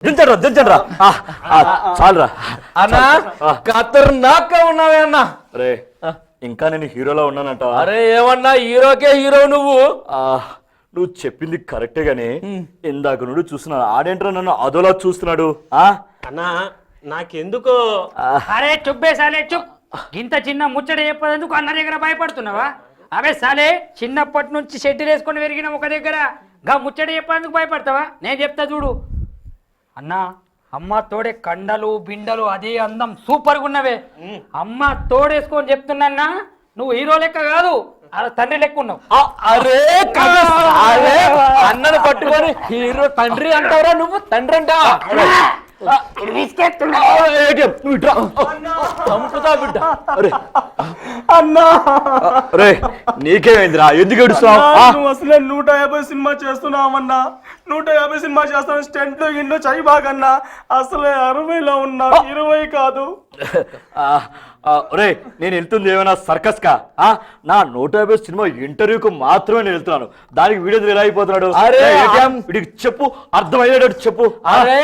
దించండి చాలరా అన్నా ఖతర్నాక్ గా ఉన్నావే అన్నా. అరే ఇంకా నేను హీరోలో ఉన్నానంట. అరే ఏమన్నా హీరోకే హీరో నువ్వు. నువ్వు చెప్పింది కరెక్టే గానీ ఇందాక నుండి చూస్తున్నాడు ఆడేంట్రా నన్ను అదోలా చూస్తున్నాడు. అన్నా నాకెందుకో. అరే చుబ్బే సాలే చుప్. ఇంత చిన్న ముచ్చట చెప్పేందుకు అన్న దగ్గర భయపడుతున్నావా? అవే సాలే చిన్నప్పటి నుంచి షెడ్యూల్ వేసుకొని పెరిగిన ఒక దగ్గర గా ముచ్చట చెప్పేందుకు భయపడతావా? నేను చెప్తా చూడు అన్నా. అమ్మ తోడే కండలు బిండలు అదే అందం సూపర్గా ఉన్నవే. అమ్మ తోడేసుకొని చెప్తున్నా నువ్వు హీరో లెక్క కాదు తండ్రి లెక్క ఉన్నావు. అరే అన్నను పట్టుకొని హీరో తండ్రి అంటావురా నువ్వు? తండ్రి అంటా నీకేమైందిరా? ఎందుకు ఏడుస్తున్నావు? అసలే 150 సినిమా చేస్తున్నావన్నా. 150 సినిమా చేస్తాను. స్టెంట్ ఇండో చై బాగన్నా. అసలే 60లో ఉన్నా, 20 కాదు. రే నేను వెళ్తుంది ఏమైనా సర్కస్ కా? నా 150 సినిమా ఇంటర్వ్యూకు మాత్రమే నేను వెళ్తున్నాను. దానికి వీడియో ఎలా అయిపోతున్నాడు? వీడికి చెప్పు, అర్థమయ్యేటట్టు చెప్పు. అరే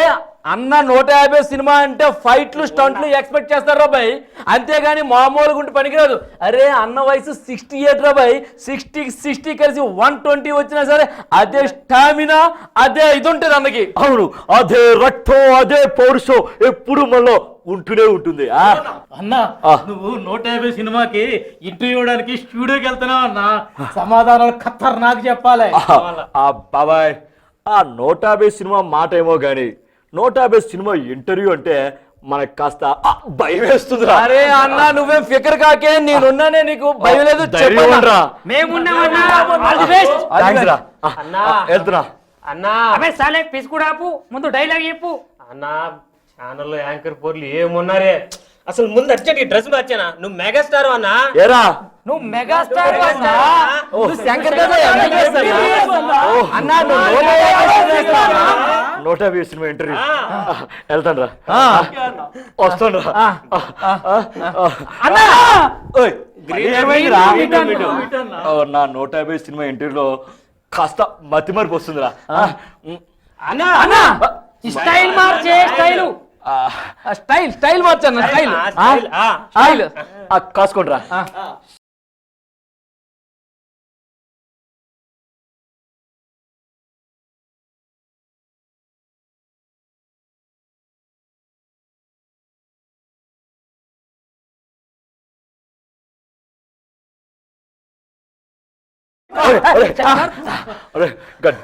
అన్న 150 సినిమా అంటే ఫైట్లు స్టంట్లు ఎక్స్పెక్ట్ చేస్తారు రాబాయ్, అంతేగాని మామూలుగా ఉంటే పనికిరాదు. అరే అన్న వయసు 68 రాబాయ్. 60 కలిసి 120 వచ్చినా సరే అదే స్టామినా అదే ఇది ఉంటుంది అన్నకి. అవును, అదే రక్తం అదే పౌరుషం ఎప్పుడు మనలో ఉంటూనే ఉంటుంది. అన్నా నువ్వు 150 సినిమాకి ఇంటర్వ్యూ ఇవ్వడానికి స్టూడియోకి వెళ్తున్నావు అన్నా. సమాధానాలు ఖతర్నాక్ చెప్పాలి. బాబాయ్ 150 సినిమా మాట ఏమో గాని 150 సినిమా ఇంటర్వ్యూ అంటే మనకు కాస్త భయం వేస్తుంది. అరే అన్న నువ్వేం ఫికర్ కాకే, నేనున్నానే, నీకు భయం లేదు. వెళ్తున్నా అన్నా. అవే సాలే పిసుకుడు ఆపు, ముందు డైలాగ్ చెప్పు అన్నా. ఛానల్లో యాంకర్ పోర్లు ఏమున్నారే. అసలు ముందు అర్జెంట్ డ్రెస్ మార్చానా? నువ్వు మెగాస్టార్ అన్నా. ఏరా నువ్వు మెగాస్టార్ అన్నా. శంకర్ కదా అన్నా. 150 సినిమా ఇంటర్వ్యూ వెళ్తాను రా, వస్తాను రా. నా 150 సినిమా ఇంటర్వ్యూలో కాస్త మతిమరుపు వస్తుందిరా. స్టైల్ మార్చే స్టైల్ మార్చన్న స్టైల్ కాసుకోండి రా.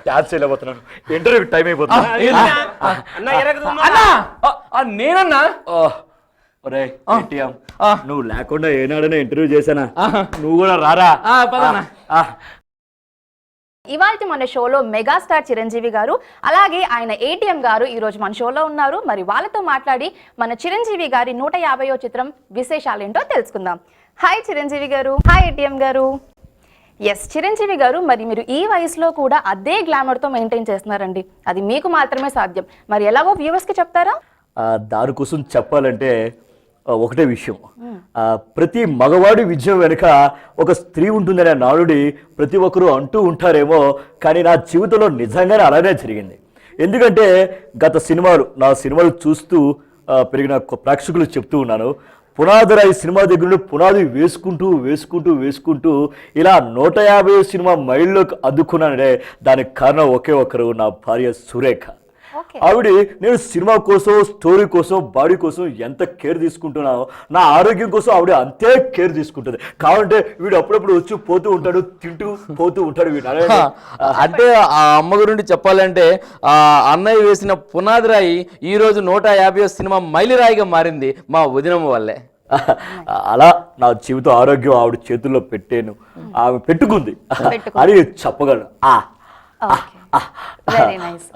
డాన్స్ వెళ్ళబోతున్నాను, ఇంటర్వ్యూ టైం అయిపోతున్నా. నేనన్నా నువ్వు లేకుండా ఏనాడైనా ఇంటర్వ్యూ చేశానా? నువ్వు కూడా రారా. ఇవాళ మన షోలో మెగాస్టార్ చిరంజీవి గారు అలాగే ఆయన ఏటీఎం గారు ఈ రోజు మన షోలో ఉన్నారు. మరి వాళ్ళతో మాట్లాడి మన చిరంజీవి గారి 150వ చిత్రం విశేషాలేంటో తెలుసుకుందాం. హాయ్ చిరంజీవి గారు. హాయ్ ఏటీఎం గారు. ఎస్ చిరంజీవి గారు, మరి మీరు ఈ వయసులో కూడా అదే గ్లామర్తో మెయింటైన్ చేస్తున్నారండి. అది మీకు మాత్రమే సాధ్యం. మరి ఎలాగో వ్యూవర్స్కి చెప్తారా? దానికోసం చెప్పాలంటే ఒకటే విషయం, ప్రతి మగవాడి విజయం వెనుక ఒక స్త్రీ ఉంటుందనే నానుడి ప్రతి ఒక్కరూ అంటూ ఉంటారేమో, కానీ నా జీవితంలో నిజంగానే అలానే జరిగింది. ఎందుకంటే గత సినిమాలు నా సినిమాలు చూస్తూ పెరిగిన ప్రేక్షకులు చెప్తూ ఉన్నాను, పునాదిరాయి సినిమా దగ్గర నుండి పునాది వేసుకుంటూ ఇలా 150 సినిమా మైళ్ళలోకి అందుకున్నానంటే దానికి కారణం ఒకే ఒక్కరు, నా భార్య సురేఖ. ఆవిడ నేను సినిమా కోసం, స్టోరీ కోసం, బాడీ కోసం ఎంత కేర్ తీసుకుంటున్నానో నా ఆరోగ్యం కోసం ఆవిడ అంతే కేర్ తీసుకుంటుంది. కాబట్టి వీడు అప్పుడప్పుడు వచ్చి పోతూ ఉంటాడు, తింటూ పోతూ ఉంటాడు. వీడు అంటే ఆ అమ్మ గురించి చెప్పాలంటే ఆ అన్నయ్య వేసిన పునాదిరాయి ఈ రోజు 150 సినిమా మైలురాయిగా మారింది మా వదినమ్మ వల్లే. అలా నా జీవితం ఆరోగ్యం ఆవిడ చేతుల్లో పెట్టాను, ఆమె పెట్టుకుంది అని చెప్పగలను.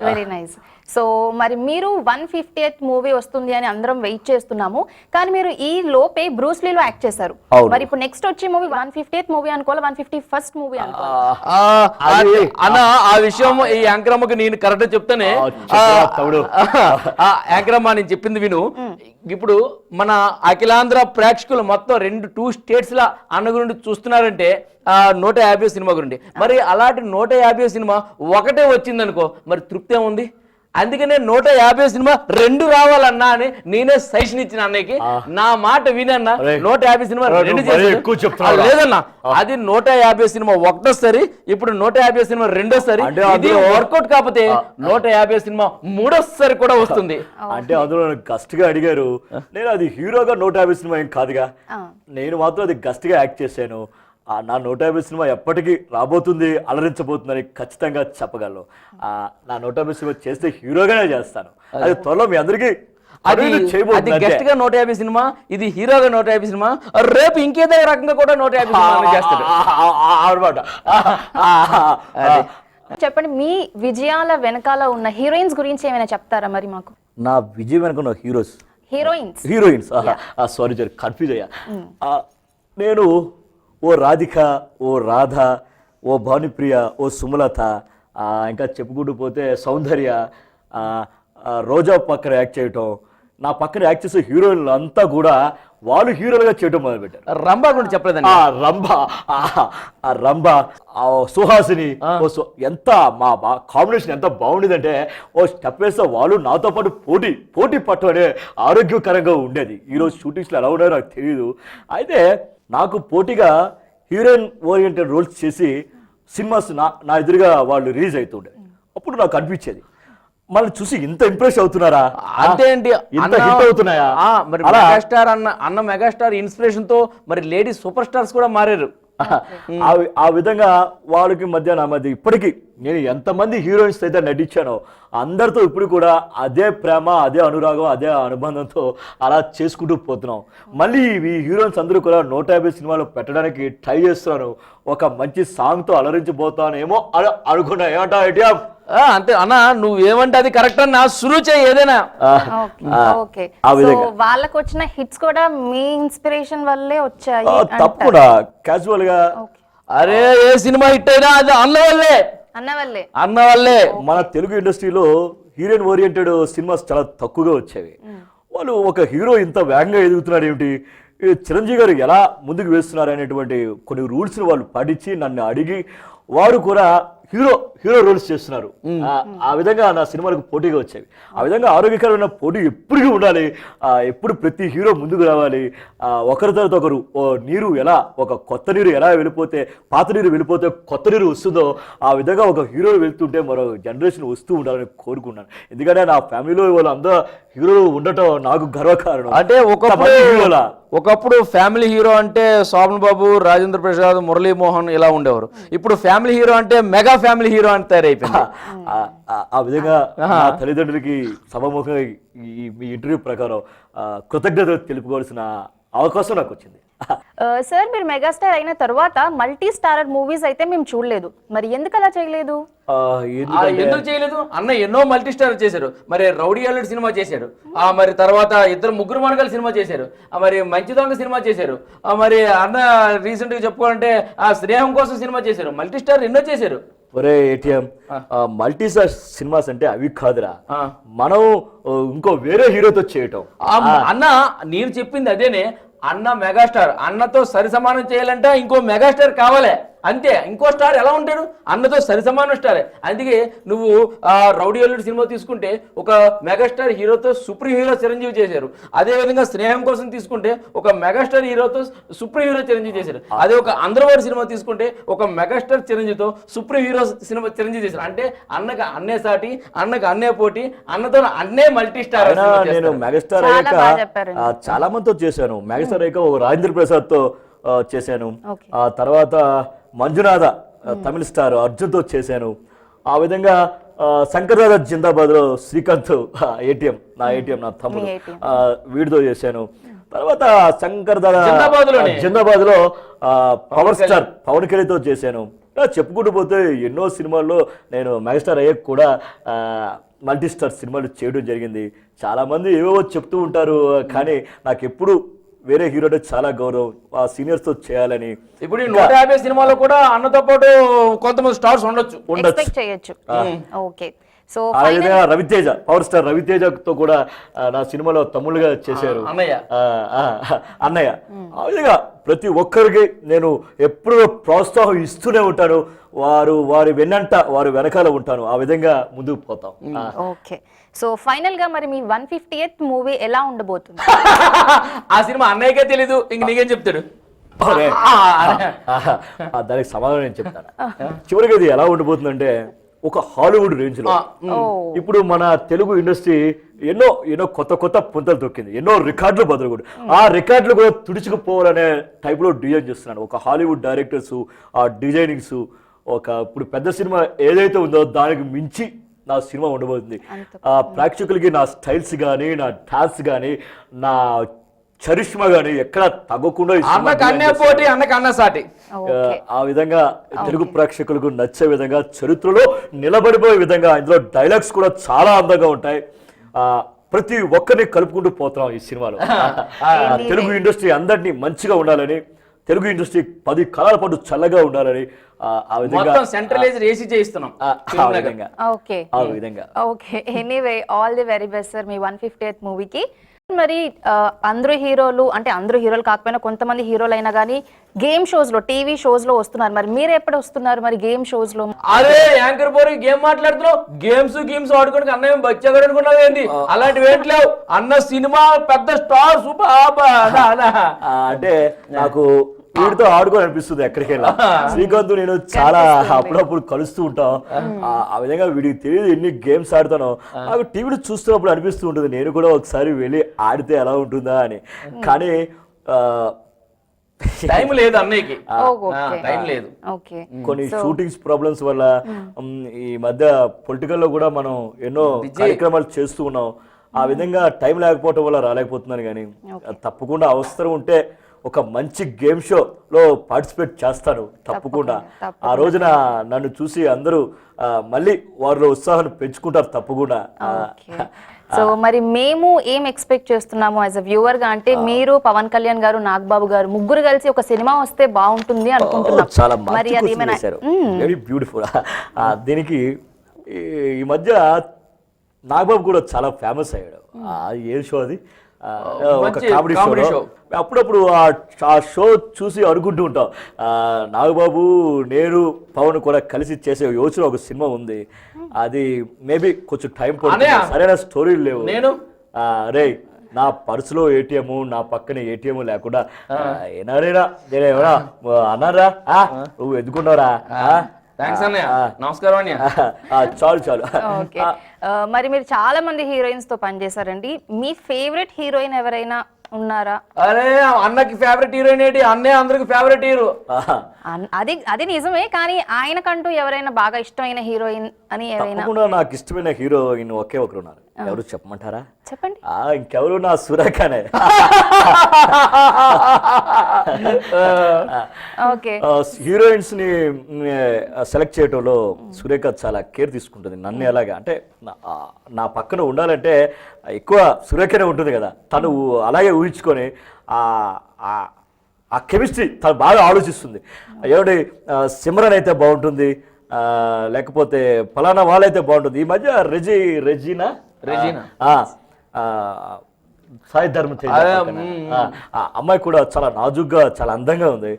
Very nice. సో మరి మీరు 150th మూవీ వస్తుంది అని అందరం వెయిట్ చేస్తున్నాము, కానీ మీరు ఈ లోపే బ్రూస్లీలో యాక్ట్ చేశారు. మరి ఇప్పుడు నెక్స్ట్ వచ్చే మూవీ 150th మూవీ అనుకోవాలి, 151st మూవీ అనుకోవాలి అన్న? ఆ విషయం ఈ యాంకరమ్మకి నేను కరెక్ట్ చెప్తానే. యాంకరమ్మ నేను చెప్పింది విను. ఇప్పుడు మన అఖిలాంధ్ర ప్రేక్షకులు మొత్తం 2 స్టేట్స్ లా అన్న గురించి చూస్తున్నారంటే 150 సినిమా గురించి. మరి అలాంటి 150 సినిమా ఒకటే వచ్చింది అనుకో, మరి తృప్తి ఏముంది? అందుకనే 150 సినిమా 2 రావాలన్నా అని నేనే సజెషన్ ఇచ్చిన అన్నయ్యకి. నా మాట వినన్నా, 150 సినిమా 2 చేసి లేదన్నా, అది 150 సినిమా ఒకటోసారి, ఇప్పుడు 150 సినిమా రెండోసారి, ఇది వర్కౌట్ కాకపోతే 150 సినిమా మూడోసారి కూడా వస్తుంది. అంటే అందులో గస్ట్ గా అడిగారు, నేను అది హీరోగా 150 సినిమా ఏం కాదుగా, నేను మాత్రం అది గస్ట్ గా యాక్ట్ చేశాను. నా 150 సినిమా ఎప్పటికీ రాబోతుంది, అలరించబోతుందని ఖచ్చితంగా చెప్పగలను. నా 150 సినిమా చేస్తే హీరోగానే చేస్తాను. అది త్వరలో మీ అందరికీ అది గెస్ట్ గా 150 సినిమా, ఇది హీరోగా 150 సినిమా, రేపు ఇంకేదో రకంగా కూడా 150 సినిమా చేస్తాడు అనమాట. చెప్పండి, మీ విజయాల వెనకాల ఉన్న హీరోయిన్స్ గురించి ఏమైనా చెప్తారా మరి మాకు? నా విజయం వెనుక హీరోయిన్స్ సారీ కన్ఫ్యూజ్ అయ్యా. నేను ఓ రాధిక, ఓ రాధ, ఓ భానుప్రియ, ఓ సుమలత, ఇంకా చెప్పుకుంటూ పోతే సౌందర్య, రోజా పక్కన యాక్ట్ చేయటం, నా పక్కన యాక్ట్ చేసే హీరోయిన్లు అంతా కూడా వాళ్ళు హీరోలుగా చేయటం మొదలుపెట్టారు. రంభా గురించి చెప్పలేదండి. రంభ, సుహాసిని, ఎంత మా కాంబినేషన్ ఎంత బాగుండేదంటే, ఓ స్టెప్ వేస్తే వాళ్ళు నాతో పాటు పోటీ పట్టు అనే ఆరోగ్యకరంగా ఉండేది. ఈరోజు షూటింగ్స్లో ఎలా ఉన్నాయో నాకు తెలియదు. అయితే నాకు పోటీగా హీరోయిన్ ఓరియంటెడ్ రోల్స్ చేసి సినిమాస్ నా ఎదురుగా వాళ్ళు రిలీజ్ అవుతుండే. అప్పుడు నాకు అనిపించేది, మళ్ళీ చూసి ఇంత ఇంప్రెస్ అవుతున్నారా, అంతే ఏంటి, ఇంత హిట్ అవుతున్నాయా. మరి మెగాస్టార్ అన్న మెగాస్టార్ ఇన్స్పిరేషన్ తో మరి లేడీ సూపర్ స్టార్స్ కూడా మారారు. ఆ విధంగా వాళ్ళకి మధ్య నా మధ్య ఇప్పటికీ నేను ఎంతమంది హీరోయిన్స్ అయితే నటించానో అందరితో ఇప్పుడు కూడా అదే ప్రేమ, అదే అనురాగం, అదే అనుబంధంతో అలా చేసుకుంటూ పోతున్నాం. మళ్ళీ ఈ హీరోయిన్స్ అందరూ కూడా 150 సినిమాలు పెట్టడానికి ట్రై చేస్తున్నాను. ఒక మంచి సాంగ్తో అలరించిపోతానేమో అనుకున్నా. ఏమంటా ఐడియా? అంతే అన్న, నువ్వేమంటే అది కరెక్ట్ అన్న, సురు చేయి ఏదైనా. వాళ్ళకి వచ్చిన హిట్స్ కూడా మీ ఇన్స్పిరేషన్ వల్లే వచ్చాయి తప్పకుండా క్యాజువల్ గా. అరే ఏ సినిమా హిట్ అయినా అది అన్న వల్లే. మన తెలుగు ఇండస్ట్రీలో హీరోయిన్ ఓరియంటెడ్ సినిమాస్ చాలా తక్కువగా వచ్చేవి. వాళ్ళు ఒక హీరో ఇంత వేగంగా ఎదుగుతున్నాడు ఏమిటి, చిరంజీవి గారు ఎలా ముందుకు వేస్తున్నారు అనేటువంటి కొన్ని రూల్స్ని వాళ్ళు పాటించి నన్ను అడిగి వారు కూడా హీరో రోల్స్ చేస్తున్నారు. ఆ విధంగా నా సినిమాలకు పోటీగా వచ్చేవి. ఆ విధంగా ఆరోగ్యకరమైన పోటీ ఎప్పటికీ ఉండాలి. ఎప్పుడు ప్రతి హీరో ముందుకు రావాలి. ఒకరి తర్వాత ఒకరు నీరు ఎలా, ఒక కొత్త నీరు ఎలా వెళ్ళిపోతే, పాత నీరు వెళ్ళిపోతే కొత్త నీరు వస్తుందో ఆ విధంగా ఒక హీరో వెళ్తుంటే మరో జనరేషన్ వస్తూ ఉండాలని కోరుకున్నాను. ఎందుకంటే నా ఫ్యామిలీలో వాళ్ళందరూ హీరోలు ఉండటం నాకు గర్వకారణం. అంటే ఒకప్పుడు ఫ్యామిలీ హీరో అంటే శోభన్ బాబు, రాజేంద్ర ప్రసాద్, మురళీమోహన్ ఇలా ఉండేవారు. ఇప్పుడు ఫ్యామిలీ హీరో అంటే మెగా ఫ్యామిలీ హీరో అని తయారైపోయింది. ఆ విధంగా నా తల్లిదండ్రులకి సభముఖంగా మీ ఇంటర్వ్యూ ప్రకారం కృతజ్ఞతలు తెలుపుకోవాల్సిన అవకాశం నాకు వచ్చింది. సార్, మీరు మెగాస్టార్ అయిన తర్వాత మల్టీ స్టారర్ మూవీస్ అయితే మేము చూడలేదు, మరి ఎందుకు అలా చేయలేదు? ఎందుకు చేయలేదు అన్న? ఎన్నో మల్టీ స్టార్ చేశారు. మరి రౌడీ అల్లుడు సినిమా చేశారు, మరి తర్వాత ముగ్గురు మనగల సినిమా చేశారు, మరి మంచి దొంగ సినిమా చేశారు, మరి అన్న రీసెంట్ గా చెప్పుకోవాలంటే స్నేహం కోసం సినిమా చేశారు. మల్టీ స్టార్ ఎన్నో చేశారు. ఒరే ఏటీఎం, మల్టీ స్టార్ సినిమాస్ అంటే అవి కాదురా, మనం ఇంకో వేరే హీరోతో చేయటం. అన్న నేను చెప్పింది అదేనే అన్న. మెగాస్టార్ అన్నతో సరి సమానం చేయాలంటే ఇంకో మెగాస్టార్ కావాలి అంతే. ఇంకో స్టార్ ఎలా ఉంటాడు? అన్నతో సరి సమానం స్టారే. అందుకే నువ్వు రౌడీ అల్లుడు సినిమా తీసుకుంటే ఒక మెగాస్టార్ హీరోతో సూపర్ హీరో చిరంజీవి చేశారు. అదే విధంగా స్నేహం కోసం తీసుకుంటే ఒక మెగాస్టార్ హీరోతో సూపర్ హీరో చిరంజీవి చేశారు. అదే ఒక అందరవాడి సినిమా తీసుకుంటే ఒక మెగాస్టార్ చిరంజీవితో సూపర్ హీరో సినిమా చిరంజీవి చేశారు. అంటే అన్నకు అన్నే సాటి, అన్నకు అన్నే పోటీ, అన్నతో అన్నే మల్టీ స్టార్. నేను మెగాస్టార్ అయ్యాక చాలా మందితో చేశాను. మెగాస్టార్ అయ్యాక ఒక రాజేంద్ర ప్రసాద్ తో చేశాను. ఆ తర్వాత మంజునాథ తమిళ స్టార్ అర్జున్తో చేశాను. ఆ విధంగా శంకర్ దాదా జిందాబాద్ లో శ్రీకాంత్ ఏటీఎం నా తమ్ముడు వీడితో చేశాను. తర్వాత శంకర్ దాదా జిందాబాద్ లో పవర్ స్టార్ పవన్ కళ్యాణ్తో చేశాను. చెప్పుకుంటూ పోతే ఎన్నో సినిమాల్లో నేను మెగాస్టార్ అయ్యాక కూడా మల్టీ స్టార్ సినిమాలు చేయడం జరిగింది. చాలా మంది ఏవేవో చెప్తూ ఉంటారు, కానీ నాకు ఎప్పుడు వేరే హీరో చాలా గౌరవం, ఆ సీనియర్స్ తో చేయాలని. ఇప్పుడు 150 సినిమాలో కూడా అన్నతో పాటు కొంతమంది స్టార్స్ ఉండొచ్చు. చేయొచ్చు. ఓకే సో ఆ విధంగా రవితేజ, పవర్ స్టార్ రవితేజతో కూడా నా సినిమాలో తమ్ముళ్ళుగా చేశారు అన్నయ్య. అన్నయ్య. ఆ విధంగా ప్రతి ఒక్కరికి నేను ఎప్పుడు ప్రోత్సాహం ఇస్తూనే ఉంటాను. వారి వెన్నంట వారి వెనకాల ఉంటాను. ఆ విధంగా ముందుకు పోతాం. ఓకే, సో ఫైనల్ గా మరి మీ 150th మూవీ ఎలా ఉండబోతుంది? ఆ సినిమా అన్నయ్యకే తెలీదు, ఇంక నీకేం చెప్తాడు? అరే, దానికి సమాధానం నేను చెప్తాను. చివరికి ఇది ఎలా ఉండబోతుందంటే ఒక హాలీవుడ్ రేంజ్ లో. ఇప్పుడు మన తెలుగు ఇండస్ట్రీ ఎన్నో కొత్త పుంతలు తొక్కింది, ఎన్నో రికార్డులు బదులుకుంటు ఆ రికార్డులు కూడా తుడుచుకుపోవాలనే టైప్ లో డిజైన్ చేస్తున్నాను. ఒక హాలీవుడ్ డైరెక్టర్స్, ఆ డిజైనింగ్స్, ఇప్పుడు పెద్ద సినిమా ఏదైతే ఉందో దానికి మించి నా సినిమా ఉండబోతుంది. ప్రేక్షకులకి నా స్టైల్స్ కానీ, నా డాన్స్ కానీ, నా చరిష్మా గానీ ఎక్కడ తగ్గకుండా ఆ విధంగా తెలుగు ప్రేక్షకులకు నచ్చే విధంగా, చరిత్రలో నిలబడిపోయే విధంగా, ఇందులో డైలాగ్స్ కూడా చాలా అందంగా ఉంటాయి. ప్రతి ఒక్కరిని కలుపుకుంటూ పోతున్నాం ఈ సినిమాలో. తెలుగు ఇండస్ట్రీ అందరినీ మంచిగా ఉండాలని, తెలుగు ఇండస్ట్రీ 10 కాలాల పాటు చల్లగా ఉండాలని ఆ విధంగా సెంట్రలైజ్డ్ ఏసీ చేయిస్తున్నాం. Okay, anyway all the very best sir మీ 150th మూవీకి. మరి అందరూ హీరోలు, అంటే అందరూ హీరోలు కాకపోయినా కొంతమంది హీరోలు అయినా కానీ గేమ్ షోస్ లో, టీవీ షోస్ లో వస్తున్నారు. మరి మీరు ఎప్పుడు వస్తున్నారు మరి గేమ్ షోస్ లో? అరే యాంకర్ పోయి గేమ్ మాట్లాడుతున్నావు, గేమ్స్ ఆడుకోవడానికి అన్న ఏం బచ్చగాడు అనుకున్నావు ఏంది? అలాంటివి ఏంట్లేవు. అన్న సినిమా పెద్ద స్టార్ సూపర్. అంటే నాకు వీడితో ఆడుకోని అనిపిస్తుంది ఎక్కడికెళ్ళా. శ్రీకాంత్ నేను చాలా అప్పుడప్పుడు కలుస్తూ ఉంటాం. ఆ విధంగా వీడికి తెలియదు ఎన్ని గేమ్స్ ఆడతానో. నాకు టీవీలో చూస్తున్నప్పుడు అనిపిస్తూ ఉంటుంది నేను కూడా ఒకసారి వెళ్ళి ఆడితే ఎలా ఉంటుందా అని. కానీ టైం లేదు అన్నయ్యకి, టైం లేదు. కొన్ని షూటింగ్స్ ప్రాబ్లమ్స్ వల్ల ఈ మధ్య పొలిటికల్ లో కూడా మనం ఎన్నో కార్యక్రమాలు చేస్తూ ఉన్నాం. ఆ విధంగా టైం లేకపోవటం వల్ల రాలేకపోతున్నాను. కానీ తప్పకుండా అవసరం ఉంటే ఒక మంచి గేమ్ షోలో పార్టిసిపేట్ చేస్తాను తప్పకుండా. ఆ రోజున నన్ను చూసి అందరూ మళ్ళీ వారిలో ఉత్సాహాన్ని పెంచుకుంటారు తప్పకుండా. సో మరి మేము ఏం ఎక్స్పెక్ట్ చేస్తున్నాము యాజ్ అ వ్యూవర్ గా అంటే, మీరు పవన్ కళ్యాణ్ గారు, నాగబాబు గారు ముగ్గురు కలిసి ఒక సినిమా వస్తే బాగుంటుంది అనుకుంటున్నాం. చాలా వెరీ బ్యూటిఫుల్. దీనికి ఈ మధ్య నాగబాబు కూడా చాలా ఫేమస్ అయ్యాడు. ఏ షో అది? ఒక కామెడీ షో. అప్పుడప్పుడు ఆ షో చూసి అనుకుంటూ ఉంటాం, నాగబాబు నేను పవన్ కూడా కలిసి చేసే యోచన ఒక సినిమా ఉంది. అది మేబీ కొంచెం టైం పడుతుంది, సరైన స్టోరీలు లేవు. రే నా పర్సులో ఏటీఎం, నా పక్కన ఏటీఎం లేకుండా ఏనాడైనా నేనేమన్నా అన్నారా? నువ్వు ఎందుకున్నారా? నమస్కారం. చాలు. మరి మీరు చాలా మంది హీరోయిన్స్ తో పనిచేశారండి. మీ ఫేవరెట్ హీరోయిన్ ఎవరైనా ఉన్నారా? అరే అన్నకి ఫేవరెట్ హీరోయిన్ ఏంటి? అన్నే అందరికి ఫేవరెట్ హీరో. అది నిజమే, కానీ ఆయనకంటూ ఎవరైనా బాగా ఇష్టమైన హీరోయిన్ అని ఏమైనా? నాకు ఇష్టమైన హీరోయిన్ ఒకే ఒకరు ఉన్నారు. ఎవరు చెప్పమంటారా? చెప్పండి. ఇంకెవరు? నా సురేఖనే. హీరోయిన్స్ ని సెలెక్ట్ చేయడంలో సురేఖ చాలా కేర్ తీసుకుంటుంది. నన్ను ఎలాగా అంటే నా పక్కన ఉండాలంటే ఎక్కువ సురేఖనే ఉంటుంది కదా. తను అలాగే ఊహించుకొని ఆ కెమిస్ట్రీ తను బాగా ఆలోచిస్తుంది. ఏమంటే సిమ్రన్ అయితే బాగుంటుంది, లేకపోతే ఫలానా వాళ్ళైతే బాగుంటుంది. ఈ మధ్య రెజీనా సాయి ధర్మ అమ్మాయి కూడా చాలా నాజుగ్గా, చాలా అందంగా ఉంది.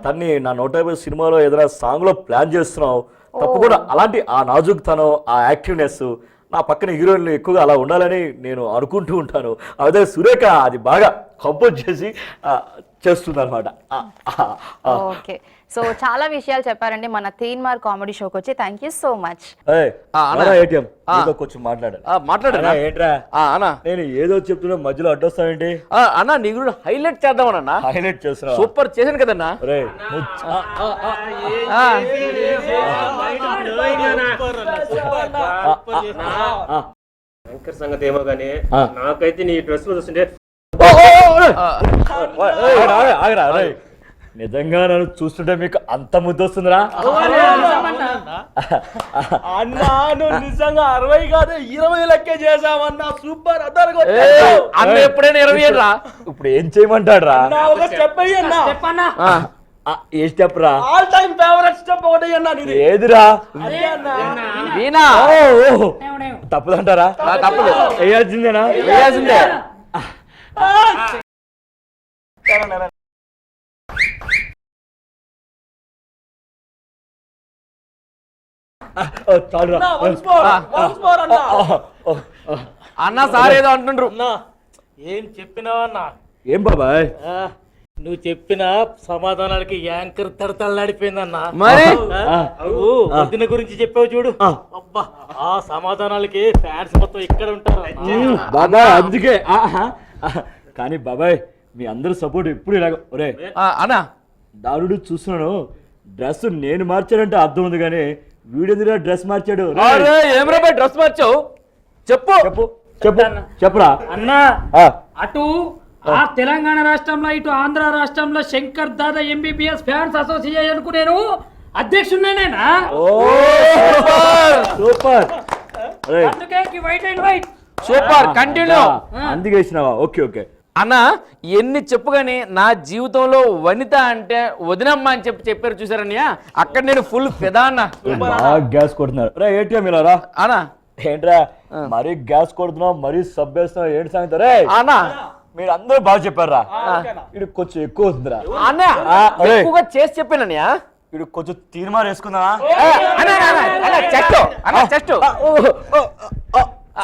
తన్ని నా 150 సినిమాలో ఏదైనా సాంగ్ లో ప్లాన్ చేస్తున్నావు, తప్పకుండా అలాంటి ఆ నాజుగ్తనం, ఆ యాక్టివ్నెస్ నా పక్కన హీరోయిన్లు ఎక్కువగా అలా ఉండాలని నేను అనుకుంటూ ఉంటాను. అదే సురేఖ అది బాగా కంపోజ్ చేసి చేస్తుంది అనమాట. ఓకే, సో చాలా విషయాలు చెప్పారండి మన తీన్మార్ కామెడీ షోకి వచ్చి. Thank you so much. కొంచెం మాట్లాడరా? నేను ఏదో చెప్తున్నా మధ్యలో అడ్డొస్తానండి. అన్న నీ గురించి హైలైట్ చేద్దామన్నా. హైలైట్ చేస్తున్నా? సూపర్ చేశాను కదన్నా. యాంకర్ సంగతి ఏమో గానీ నాకైతే నీ డ్రెస్ లో చూస్తుంటే నిజంగా నన్ను చూస్తుంటే మీకు అంత ముద్దు వస్తుందిరా? అన్నా నువ్వు నిజంగా 60 కాదు 20 లెక్కే చేసావన్నా. సూపర్. అన్న ఎప్పుడైనా 20 రా. ఇప్పుడు ఏం చేయమంటాడు రా? ఒక స్టెప్ అయ్యన్నా. ఏ స్టెప్ రా? ఆల్ టైమ్ ఫేవరెట్ స్టెప్ ఒకటి అన్నా. ఏదిరా? వీణా తప్పదంటారా? తప్పదు, వేయాల్సిందేనా? వేయాల్సిందే. చాలురా. అన్న సార్ ఏదో అంటుండ్రు. ఏం చెప్పినావన్నా? ఏం బాబాయ్? నువ్వు చెప్పిన సమాధానాలకి యాంకర్ తడతళ్ళాడిపోయిందన్నా. మరి నువ్వు వదిన గురించి చెప్పావు చూడు, అబ్బా ఆ సమాధానాలకి ఫ్యాన్స్ మొత్తం ఇక్కడ ఉంటారు. బాబాయ్ అందుకే కానీ బాబాయ్ మీ అందరూ సపోర్ట్ ఎప్పుడు ఇలాగ. ఒరే అన్నా దారుడు చూస్తున్నాను, డ్రెస్ నేను మార్చాడంటే అర్థం ఉంది కానీ వీడెందుకు డ్రెస్ మార్చాడు? ఏమరా బాయ్ డ్రెస్ మార్చావు? చెప్పు చెప్పు చెప్పు చెప్పరా అన్నా ఆ, అటు ఆ తెలంగాణ రాష్ట్రంలో ఇటు ఆంధ్ర రాష్ట్రంలో Shankar Dada MBBS fans association కు నేను అధ్యక్షుడినేనా? ఓ సూపర్. ఒరే, అందుకే white and white. Super, continue. అందుకే వేసినావా? Okay okay. అన్న ఎన్ని చెప్పుగాని నా జీవితంలో వనిత అంటే వదినమ్మ అని చెప్పారు చూసారన్నయ్య, అక్కడ నేను ఫుల్ ఫిదా అన్న. బాగా గ్యాస్ కొడుతున్నారు. రే ఏటీఎం ఇలా రా. అన్నా ఏంట్రా మరీ గ్యాస్ కొడుతున్నావు, మరీ సబ్ వేస్తున్నావు, ఏంటి సంగతి? రే అన్నా మీరు అందరూ బాగా చెప్పారా? ఇది కొంచెం ఎక్కువ అవుతుందిరా. అన్న అరే. ఎక్కువగా చేసి చెప్పానన్నయ్య. ఇది కొంచెం తీర్మానం వేసుకుందామా? చెస్ట్ అన్న, చెస్ట్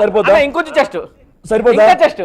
సరిపోతా? ఇంకొంచెం చెస్ట్, సరిపోతా? ఇంకా చెస్ట్.